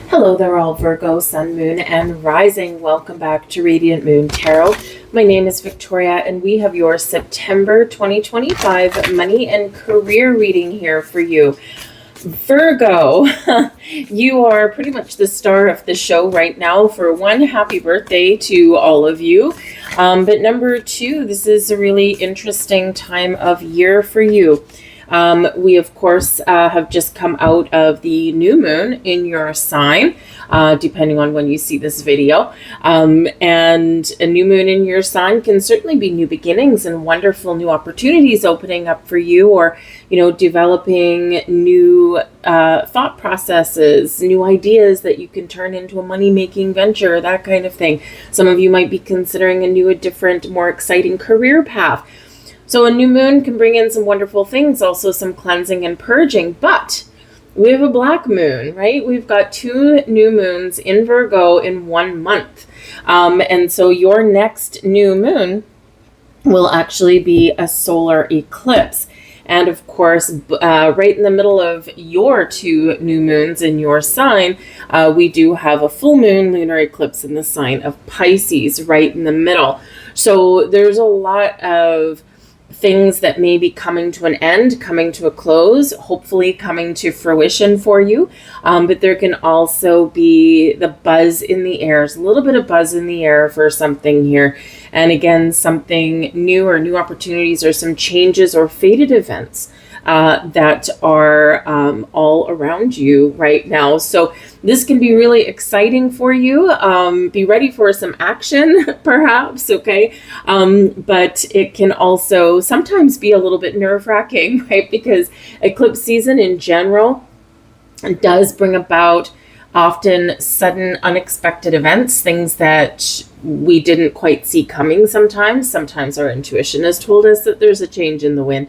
Hello there all Virgo, Sun, Moon, and Rising. Welcome back to Radiant Moon Tarot. My name is Victoria and we have your September 2025 money and career reading here for you. Virgo, you are pretty much the star of the show right now. For one, happy birthday to all of you. But number two, this is a really interesting time of year for you. We, of course, have just come out of the new moon in your sign, depending on when you see this video. And a new moon in your sign can certainly be new beginnings and wonderful new opportunities opening up for you, or, developing new thought processes, new ideas that you can turn into a money-making venture, that kind of thing. Some of you might be considering a different, more exciting career path. So a new moon can bring in some wonderful things, also some cleansing and purging, but we have a black moon, right? We've got two new moons in Virgo in 1 month. And so your next new moon will actually be a solar eclipse. And of course, right in the middle of your two new moons in your sign, we do have a full moon lunar eclipse in the sign of Pisces right in the middle. So there's a lot of things that may be coming to an end, coming to a close, hopefully coming to fruition for you. But there can also be the buzz in the air. There's a little bit of buzz in the air for something here. And again, something new or new opportunities or some changes or fated events that are all around you right now. So this can be really exciting for you. Be ready for some action, perhaps, okay? But it can also sometimes be a little bit nerve-wracking, right? Because eclipse season in general does bring about often sudden, unexpected events, things that we didn't quite see coming sometimes. Sometimes our intuition has told us that there's a change in the wind.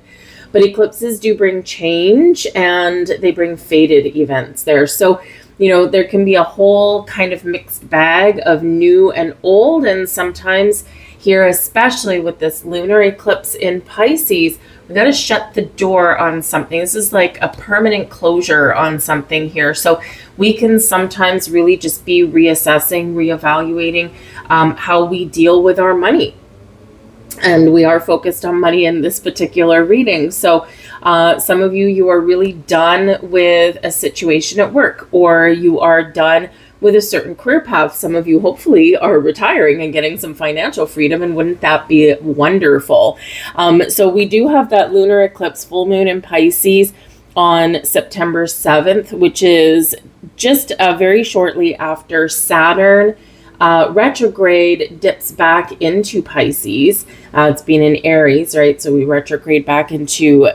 But eclipses do bring change and they bring fated events there. So, there can be a whole kind of mixed bag of new and old. And sometimes here, especially with this lunar eclipse in Pisces, we got to shut the door on something. This is like a permanent closure on something here. So we can sometimes really just be reassessing, reevaluating how we deal with our money. And we are focused on money in this particular reading. So some of you are really done with a situation at work, or you are done with a certain career path. Some of you hopefully are retiring and getting some financial freedom, and wouldn't that be wonderful? So we do have that lunar eclipse full moon in Pisces on September 7th, which is just very shortly after Saturn retrograde dips back into Pisces. It's been in Aries, right? So we retrograde back into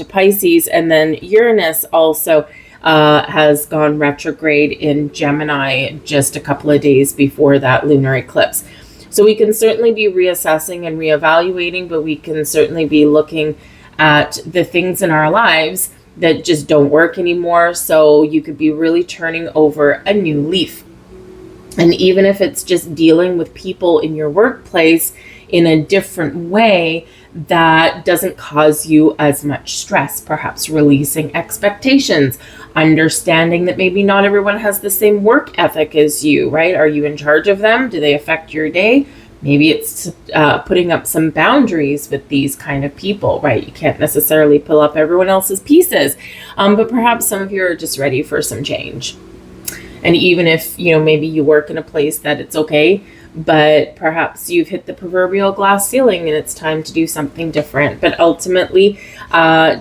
Pisces, and then Uranus also has gone retrograde in Gemini just a couple of days before that lunar eclipse. So we can certainly be reassessing and reevaluating, but we can certainly be looking at the things in our lives that just don't work anymore. So you could be really turning over a new leaf. And even if it's just dealing with people in your workplace in a different way that doesn't cause you as much stress, perhaps releasing expectations, understanding that maybe not everyone has the same work ethic as you, right? Are you in charge of them? Do they affect your day? Maybe it's putting up some boundaries with these kind of people, right? You can't necessarily pull up everyone else's pieces, but perhaps some of you are just ready for some change. And even if, maybe you work in a place that it's okay, but perhaps you've hit the proverbial glass ceiling and it's time to do something different. But ultimately,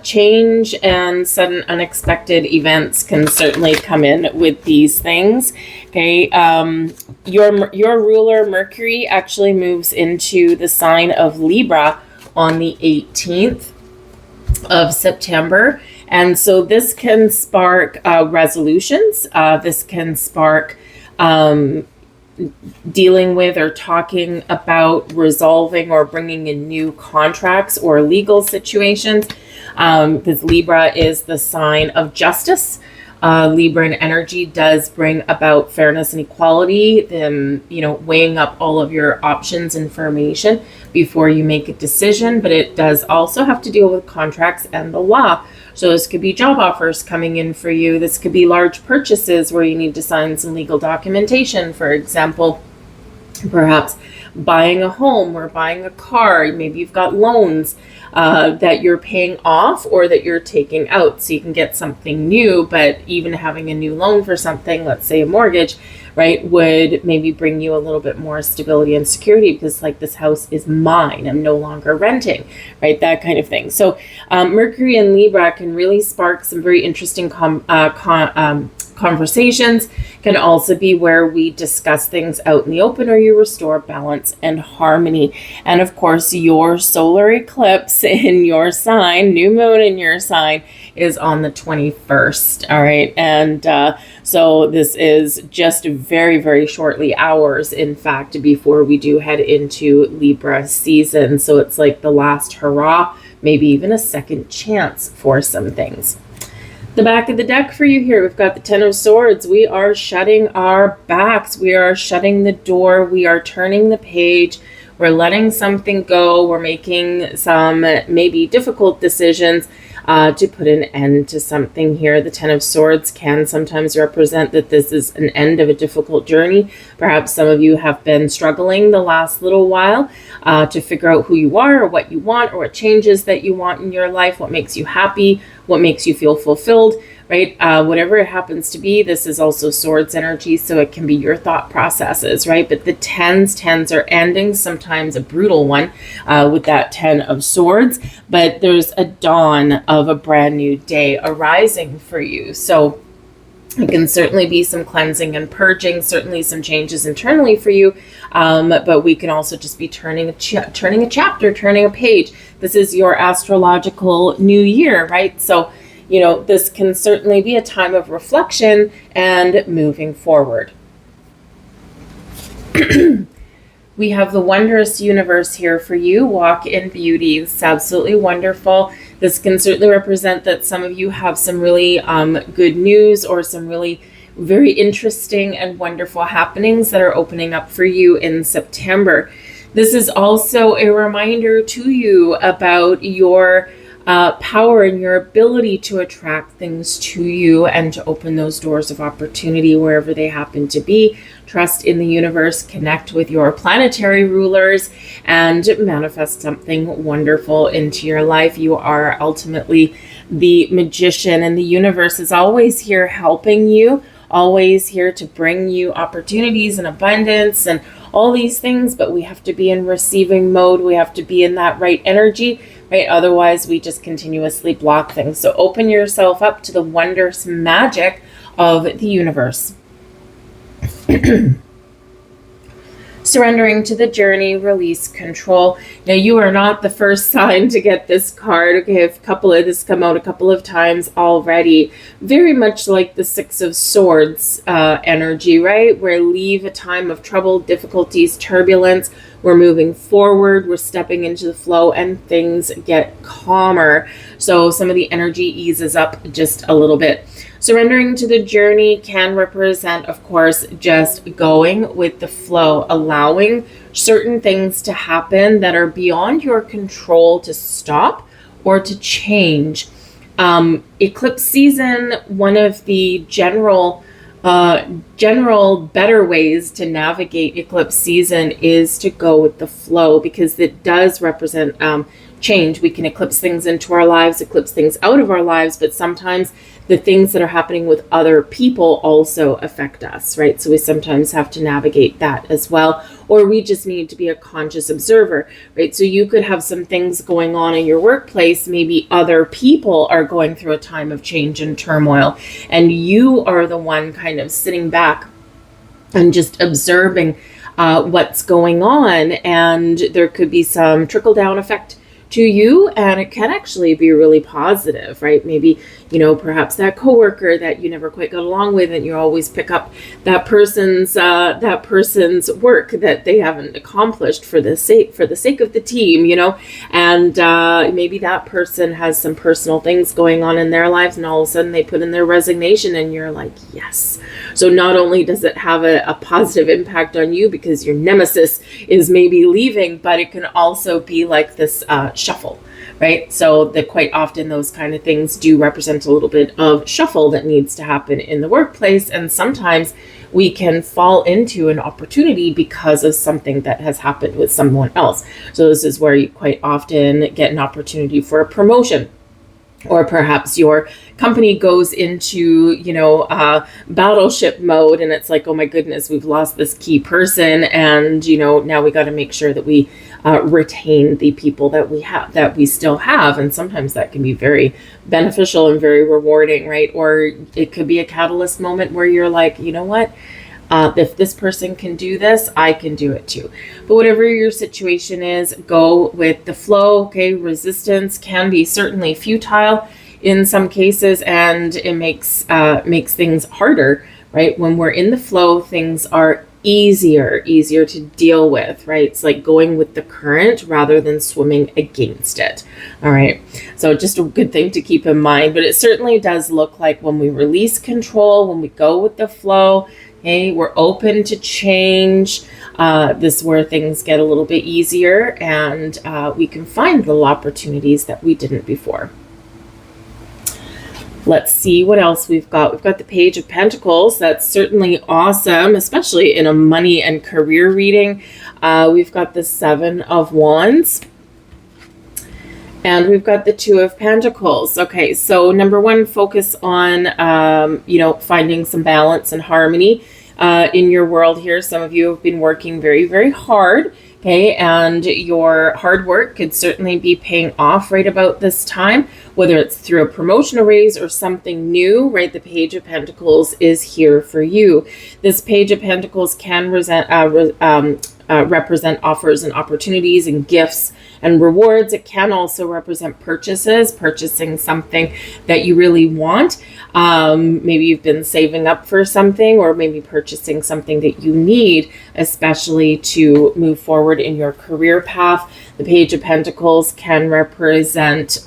change and sudden unexpected events can certainly come in with these things. Okay, your ruler Mercury actually moves into the sign of Libra on the 18th of September. And so this can spark resolutions. This can spark dealing with or talking about resolving or bringing in new contracts or legal situations. Because Libra is the sign of justice. Libran energy does bring about fairness and equality, weighing up all of your options, information before you make a decision. But it does also have to deal with contracts and the law. So this could be job offers coming in for you. This could be large purchases where you need to sign some legal documentation. For example, perhaps buying a home or buying a car. Maybe you've got loans that you're paying off or that you're taking out so you can get something new. But even having a new loan for something, let's say a mortgage, right, would maybe bring you a little bit more stability and security, because like, this house is mine, I'm no longer renting, right, that kind of thing. So Mercury in Libra can really spark some very interesting conversations. Can also be where we discuss things out in the open, or you restore balance and harmony. And of course, your solar eclipse in your sign, new moon in your sign, is on the 21st. All right. And so this is just very, very shortly, hours, in fact, before we do head into Libra season. So it's like the last hurrah, maybe even a second chance for some things. The back of the deck for you here, we've got the Ten of Swords. We are shutting our backs. We are shutting the door. We are turning the page. We're letting something go. We're making some maybe difficult decisions to put an end to something here. The Ten of Swords can sometimes represent that this is an end of a difficult journey. Perhaps some of you have been struggling the last little while to figure out who you are, or what you want, or what changes that you want in your life, what makes you happy, what makes you feel fulfilled, right? Whatever it happens to be, this is also Swords energy, so it can be your thought processes, right? But the tens are ending, sometimes a brutal one with that Ten of Swords, but there's a dawn of a brand new day arising for you. So it can certainly be some cleansing and purging, certainly some changes internally for you, but we can also just be turning a chapter, turning a page. This is your astrological new year, right? So, this can certainly be a time of reflection and moving forward. We have the wondrous universe here for you. Walk in beauty. It's absolutely wonderful. This can certainly represent that some of you have some really good news, or some really very interesting and wonderful happenings that are opening up for you in September. This is also a reminder to you about your power and your ability to attract things to you and to open those doors of opportunity wherever they happen to be. Trust in the universe, connect with your planetary rulers, and manifest something wonderful into your life. You are ultimately the magician, and the universe is always here helping you, always here to bring you opportunities and abundance and all these things, but we have to be in receiving mode. We have to be in that right energy, right? Otherwise, we just continuously block things. So open yourself up to the wondrous magic of the universe. Surrendering to the journey, release control. Now, you are not the first sign to get this card. Okay, a couple of this come out a couple of times already. Very much like the Six of Swords energy, right? Where leave a time of trouble, difficulties, turbulence. We're moving forward. We're stepping into the flow, and things get calmer. So some of the energy eases up just a little bit. Surrendering to the journey can represent, of course, just going with the flow, allowing certain things to happen that are beyond your control to stop or to change. Eclipse season, one of the general better ways to navigate eclipse season is to go with the flow, because it does represent change. We can eclipse things into our lives, eclipse things out of our lives, but sometimes the things that are happening with other people also affect us, right? So we sometimes have to navigate that as well, or we just need to be a conscious observer, right? So you could have some things going on in your workplace. Maybe other people are going through a time of change and turmoil, and you are the one kind of sitting back and just observing what's going on, and there could be some trickle-down effect to you, and it can actually be really positive, right? Maybe, you know, perhaps that coworker that you never quite got along with, and you always pick up that person's work that they haven't accomplished for the sake of the team, you know, and maybe that person has some personal things going on in their lives, and all of a sudden they put in their resignation, and you're like, yes. So not only does it have a positive impact on you because your nemesis is maybe leaving, but it can also be like this shuffle, right? So that quite often those kind of things do represent a little bit of shuffle that needs to happen in the workplace. And sometimes we can fall into an opportunity because of something that has happened with someone else. So this is where you quite often get an opportunity for a promotion. Or perhaps your company goes into, you know, battleship mode, and it's like, oh my goodness, we've lost this key person, and, you know, now we got to make sure that we retain the people that we still have. And sometimes that can be very beneficial and very rewarding, right? Or it could be a catalyst moment where you're like, you know what? If this person can do this, I can do it too. But whatever your situation is, go with the flow. Okay, resistance can be certainly futile in some cases, and it makes things harder, right? When we're in the flow, things are easier to deal with, right? It's like going with the current rather than swimming against it. All right. So just a good thing to keep in mind, but it certainly does look like when we release control, when we go with the flow, okay, we're open to change. This is where things get a little bit easier, and we can find little opportunities that we didn't before. Let's see what else we've got. We've got the Page of Pentacles. That's certainly awesome, especially in a money and career reading. We've got the Seven of Wands. And we've got the Two of Pentacles. Okay, so number one, focus on, you know, finding some balance and harmony in your world here. Some of you have been working very, very hard, okay, and your hard work could certainly be paying off right about this time, whether it's through a promotion, a raise, or something new, right? The Page of Pentacles is here for you. This Page of Pentacles can represent offers and opportunities and gifts and rewards. It can also represent purchasing something that you really want. Maybe you've been saving up for something, or maybe purchasing something that you need, especially to move forward in your career path. The Page of Pentacles can represent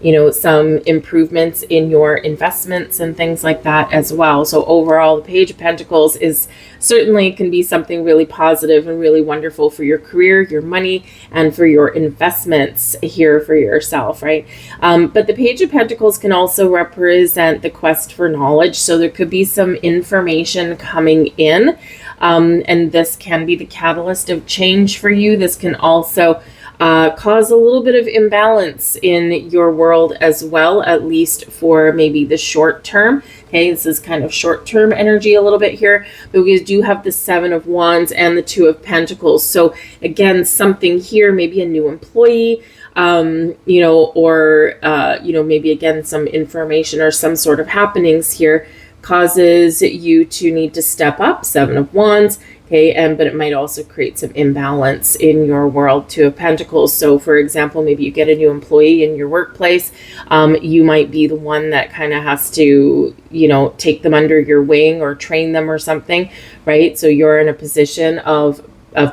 you know, some improvements in your investments and things like that as well. So overall, the Page of Pentacles is certainly can be something really positive and really wonderful for your career, your money, and for your investments here for yourself, right? But the Page of Pentacles can also represent the quest for knowledge. So there could be some information coming in, and this can be the catalyst of change for you. This can also cause a little bit of imbalance in your world as well, at least for maybe the short term. Okay, this is kind of short-term energy a little bit here, but we do have the Seven of Wands and the Two of Pentacles. So again, something here, maybe a new employee, you know, or, you know, maybe again, some information or some sort of happenings here causes you to need to step up. Seven of Wands. Okay, but it might also create some imbalance in your world. Two of Pentacles. So for example, maybe you get a new employee in your workplace. You might be the one that kind of has to, you know, take them under your wing or train them or something, right? So you're in a position of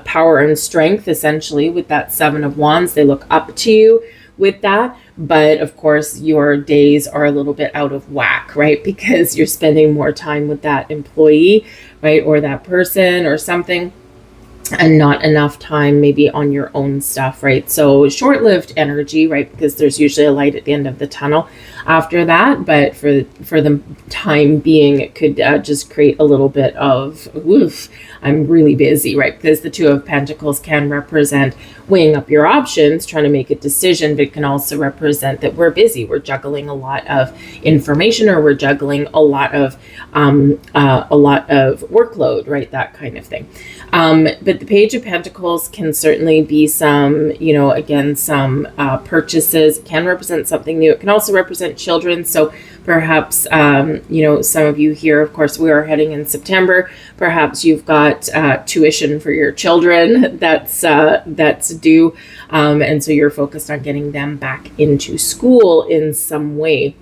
power and strength, essentially, with that Seven of Wands. They look up to you with that. But of course, your days are a little bit out of whack, right? Because you're spending more time with that employee, right? Or that person or something, and not enough time maybe on your own stuff, right? So short-lived energy, right? Because there's usually a light at the end of the tunnel after that. But for the time being, it could just create a little bit of, oof, I'm really busy, right? Because the Two of Pentacles can represent weighing up your options, trying to make a decision, but it can also represent that we're busy. We're juggling a lot of information, or we're juggling a lot of workload, right? That kind of thing. But But the Page of Pentacles can certainly be some, again, some purchases. It can represent something new. It can also represent children. So perhaps, some of you here, of course, we are heading in September. Perhaps you've got tuition for your children that's due. And so you're focused on getting them back into school in some way.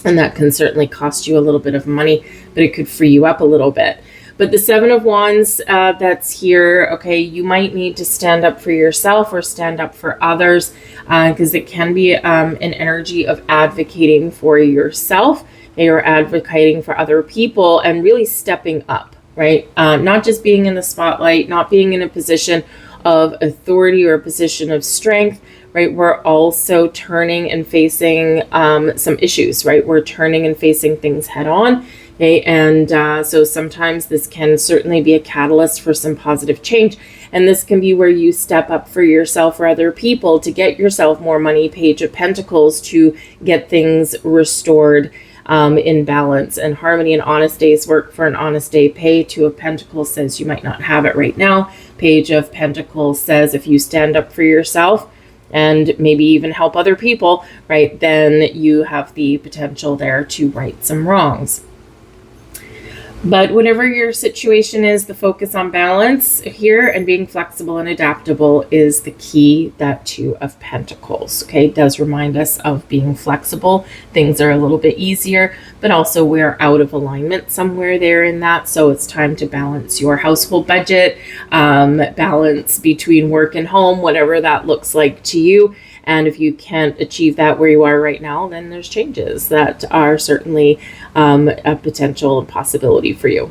And that can certainly cost you a little bit of money, but it could free you up a little bit. But the Seven of Wands that's here, okay, you might need to stand up for yourself or stand up for others, because it can be an energy of advocating for yourself. They are advocating for other people and really stepping up, right? Not just being in the spotlight, not being in a position of authority or a position of strength, right? We're also turning and facing some issues, right? We're turning and facing things head on. Okay, and so sometimes this can certainly be a catalyst for some positive change. And this can be where you step up for yourself or other people to get yourself more money, Page of Pentacles, to get things restored in balance and harmony. An honest day's work for an honest day pay. Two of Pentacles says you might not have it right now. Page of Pentacles says if you stand up for yourself and maybe even help other people, right, then you have the potential there to right some wrongs. But whatever your situation is, the focus on balance here and being flexible and adaptable is the key. That Two of Pentacles, okay, does remind us of being flexible. Things are a little bit easier, but also we're out of alignment somewhere there in that. So it's time to balance your household budget, balance between work and home, whatever that looks like to you. And if you can't achieve that where you are right now, then there's changes that are certainly a potential possibility for you.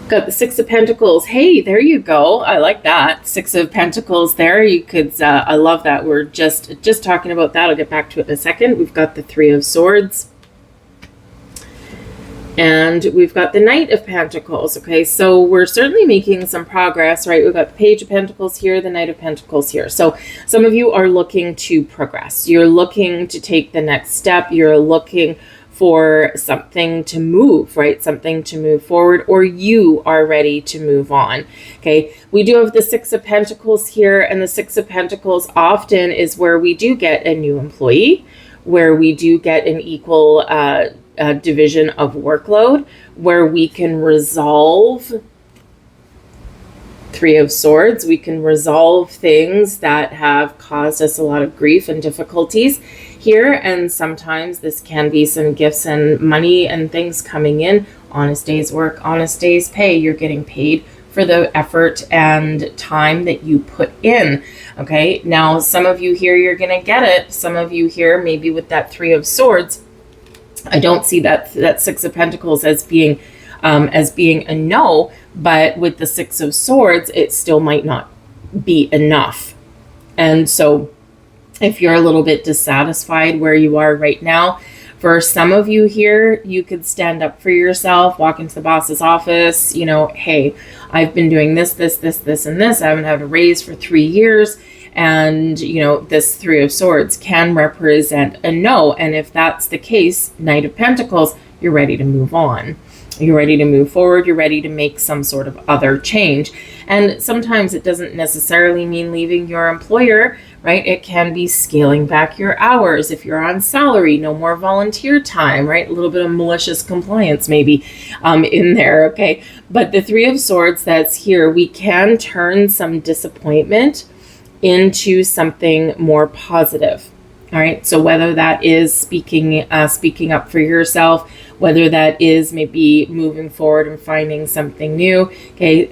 Got the Six of Pentacles. Hey, there you go. I like that. Six of Pentacles there. You could, I love that. We're just talking about that. I'll get back to it in a second. We've got the Three of Swords. And we've got the Knight of Pentacles. Okay, so we're certainly making some progress, right? We've got the Page of Pentacles here, the Knight of Pentacles here. So some of you are looking to progress. You're looking to take the next step. You're looking for something to move, right? Something to move forward, or you are ready to move on. Okay, we do have the Six of Pentacles here, and the Six of Pentacles often is where we do get a new employee, where we do get an equal division of workload, where we can resolve. Three of Swords, we can resolve things that have caused us a lot of grief and difficulties here. And sometimes this can be some gifts and money and things coming in. Honest day's work, honest day's pay. You're getting paid for the effort and time that you put in. Okay, now some of you here, you're gonna get it. Some of you here, maybe with that Three of Swords, I don't see that Six of Pentacles as being a no, but with the Six of Swords, it still might not be enough. And so if you're a little bit dissatisfied where you are right now, for some of you here, you could stand up for yourself, walk into the boss's office, hey, I've been doing this, and this. I haven't had a raise for 3 years. And, this Three of Swords can represent a no. And if that's the case, Knight of Pentacles, you're ready to move on. You're ready to move forward. You're ready to make some sort of other change. And sometimes it doesn't necessarily mean leaving your employer, right? It can be scaling back your hours. If you're on salary, no more volunteer time, right? A little bit of malicious compliance maybe in there, okay? But the Three of Swords that's here, we can turn some disappointment into something more positive. All right, so whether that is speaking up for yourself, whether that is maybe moving forward and finding something new, okay,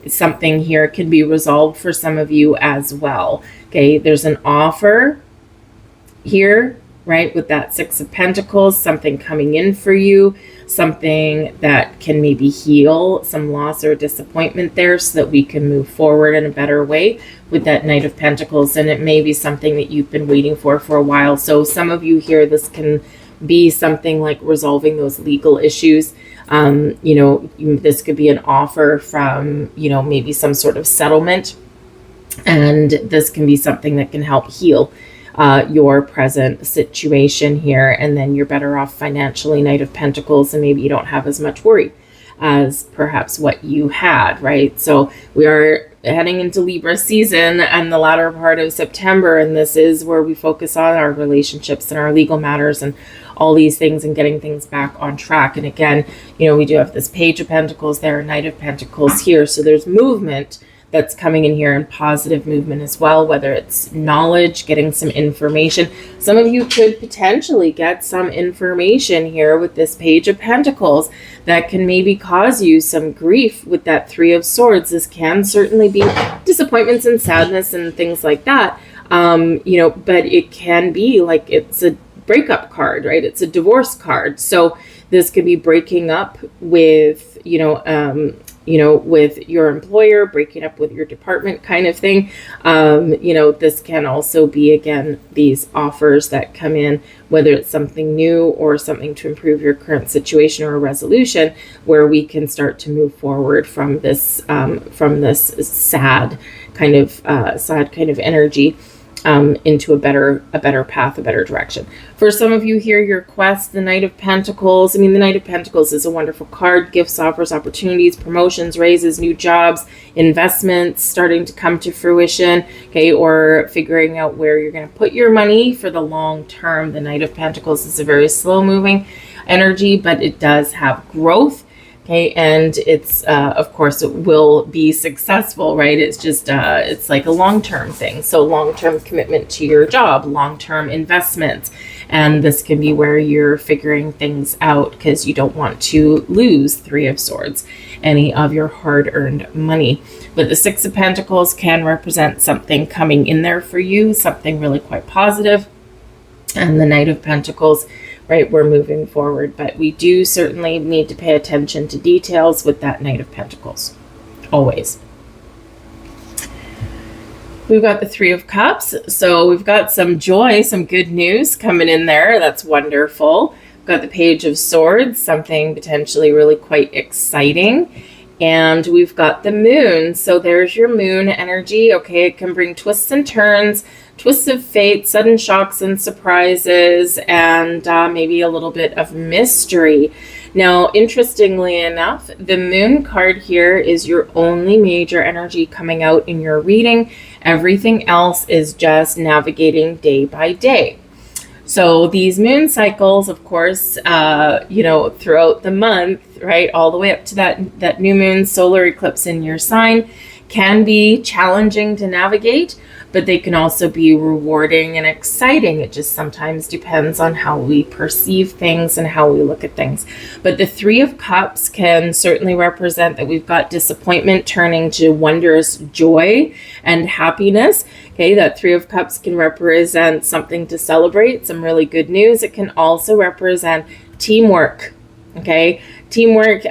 something here can be resolved for some of you as well. Okay, there's an offer here, right, with that Six of Pentacles, something coming in for you, something that can maybe heal some loss or disappointment there so that we can move forward in a better way with that Knight of Pentacles. And it may be something that you've been waiting for a while. So some of you here, this can be something like resolving those legal issues. This could be an offer from, maybe some sort of settlement. And this can be something that can help heal your present situation here, and then you're better off financially, Knight of Pentacles, and maybe you don't have as much worry as perhaps what you had, right? So we are heading into Libra season and the latter part of September, and this is where we focus on our relationships and our legal matters and all these things and getting things back on track. And again, we do have this Page of Pentacles there, Knight of Pentacles here. So there's movement that's coming in here, and positive movement as well, whether it's knowledge, getting some information. Some of you could potentially get some information here with this Page of Pentacles that can maybe cause you some grief with that Three of Swords. This can certainly be disappointments and sadness and things like that, but it can be like it's a breakup card, right? It's a divorce card. So this could be breaking up with, with your employer, breaking up with your department kind of thing. This can also be, again, these offers that come in, whether it's something new or something to improve your current situation or a resolution where we can start to move forward from this sad kind of energy into a better path, a better direction. For some of you here, your quest, the Knight of Pentacles. The Knight of Pentacles is a wonderful card. Gifts, offers, opportunities, promotions, raises, new jobs, investments starting to come to fruition, okay, or figuring out where you're going to put your money for the long term. The Knight of Pentacles is a very slow moving energy, but it does have growth. Okay, and it's, of course, it will be successful, right? It's just, it's like a long-term thing. So long-term commitment to your job, long-term investments. And this can be where you're figuring things out because you don't want to lose Three of Swords, any of your hard-earned money. But the Six of Pentacles can represent something coming in there for you, something really quite positive. And the Knight of Pentacles, right, we're moving forward, but we do certainly need to pay attention to details with that Knight of Pentacles, always. We've got the Three of Cups, so we've got some joy, some good news coming in there. That's wonderful. We've got the Page of Swords, something potentially really quite exciting. And we've got the Moon. So there's your Moon energy. Okay, it can bring twists and turns, twists of fate, sudden shocks and surprises, and maybe a little bit of mystery. Now, interestingly enough, the Moon card here is your only major energy coming out in your reading. Everything else is just navigating day by day. So these moon cycles, of course, throughout the month, right, all the way up to that new moon solar eclipse in your sign, can be challenging to navigate, but they can also be rewarding and exciting. It just sometimes depends on how we perceive things and how we look at things. But the Three of Cups can certainly represent that we've got disappointment turning to wondrous joy and happiness. Okay, that Three of Cups can represent something to celebrate, some really good news. It can also represent teamwork. Okay, teamwork,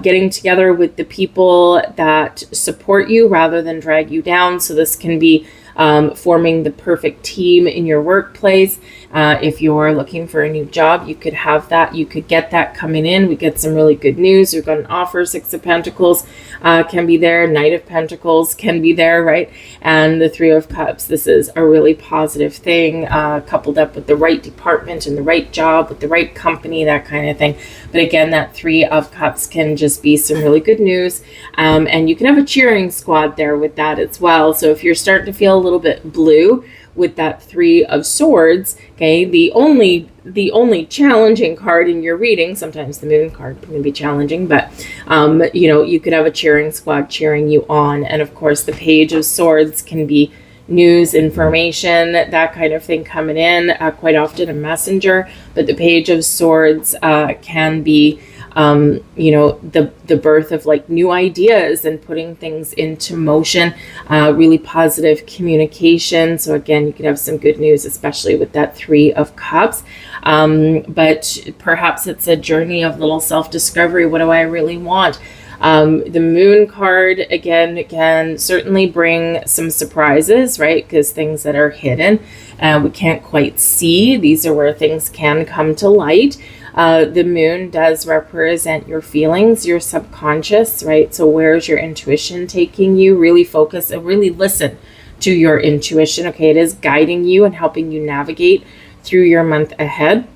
getting together with the people that support you rather than drag you down. So this can be forming the perfect team in your workplace. If you're looking for a new job, you could have that. You could get that coming in. We get some really good news. We've got an offer. Six of Pentacles can be there. Knight of Pentacles can be there, right? And the Three of Cups. This is a really positive thing, coupled up with the right department and the right job with the right company, that kind of thing. But again, that Three of Cups can just be some really good news. And you can have a cheering squad there with that as well. So if you're starting to feel a little bit blue with that Three of Swords, okay, the only challenging card in your reading, sometimes the Moon card can be challenging, but you could have a cheering squad cheering you on. And of course the Page of Swords can be news, information, that kind of thing coming in, quite often a messenger. But the Page of Swords can be the birth of like new ideas and putting things into motion, really positive communication. So again, you could have some good news, especially with that Three of Cups. But perhaps it's a journey of little self-discovery. What do I really want? The Moon card, again, can certainly bring some surprises, right? Because things that are hidden, we can't quite see. These are where things can come to light. The Moon does represent your feelings, your subconscious, right? So where's your intuition taking you? Really focus and really listen to your intuition. Okay, it is guiding you and helping you navigate through your month ahead.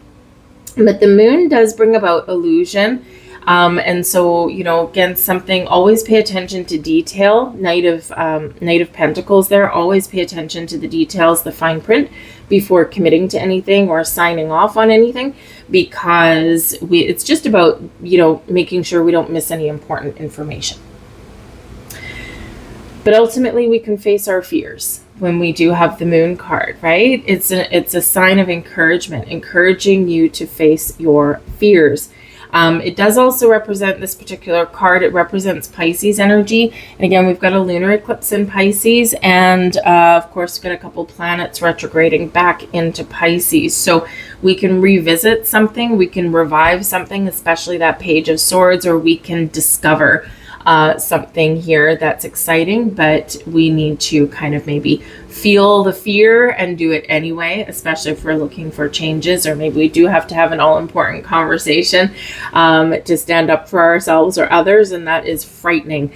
But the moon does bring about illusion. And so, you know, again, something, always pay attention to detail. Knight of Pentacles there, always pay attention to the details, the fine print, before committing to anything or signing off on anything, because it's just about, you know, making sure we don't miss any important information. But ultimately, we can face our fears when we do have the moon card, right? It's a sign of encouragement, encouraging you to face your fears. It does also represent, this particular card, it represents Pisces energy. And again, we've got a lunar eclipse in Pisces, and of course, we've got a couple planets retrograding back into Pisces. So we can revisit something, we can revive something, especially that Page of Swords, or we can discover something here that's exciting, but we need to kind of maybe feel the fear and do it anyway, especially if we're looking for changes, or maybe we do have to have an all-important conversation to stand up for ourselves or others, and that is frightening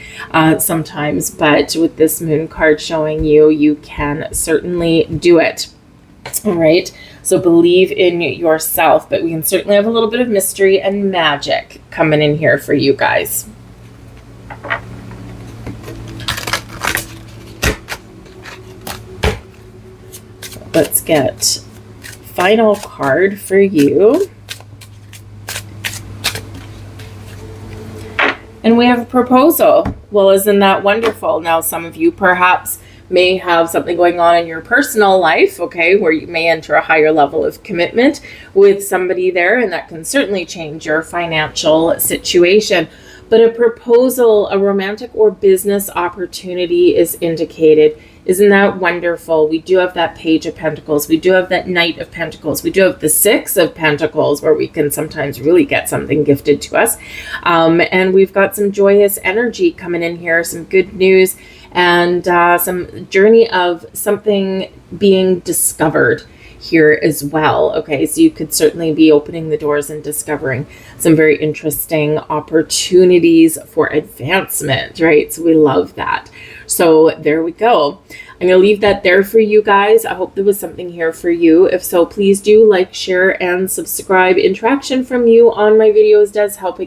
sometimes. But with this moon card showing you, you can certainly do it. All right, so believe in yourself, but we can certainly have a little bit of mystery and magic coming in here for you guys. Let's get final card for you. And we have a proposal. Well, isn't that wonderful? Now, some of you perhaps may have something going on in your personal life, okay, where you may enter a higher level of commitment with somebody there, and that can certainly change your financial situation. But a proposal, a romantic or business opportunity is indicated. Isn't that wonderful? We do have that Page of Pentacles. We do have that Knight of Pentacles. We do have the Six of Pentacles, where we can sometimes really get something gifted to us. And we've got some joyous energy coming in here, some good news, and some journey of something being discovered here as well. Okay, so you could certainly be opening the doors and discovering some very interesting opportunities for advancement, right? So we love that. So there we go. I'm going to leave that there for you guys. I hope there was something here for you. If so, please do like, share, and subscribe. Interaction from you on my videos does help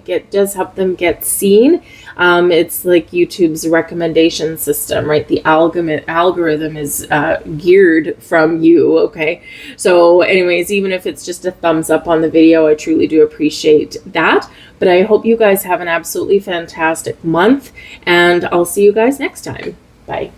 them get seen. It's like YouTube's recommendation system, right? The algorithm is geared from you, okay? So anyways, even if it's just a thumbs up on the video, I truly do appreciate that. But I hope you guys have an absolutely fantastic month, and I'll see you guys next time. Bye.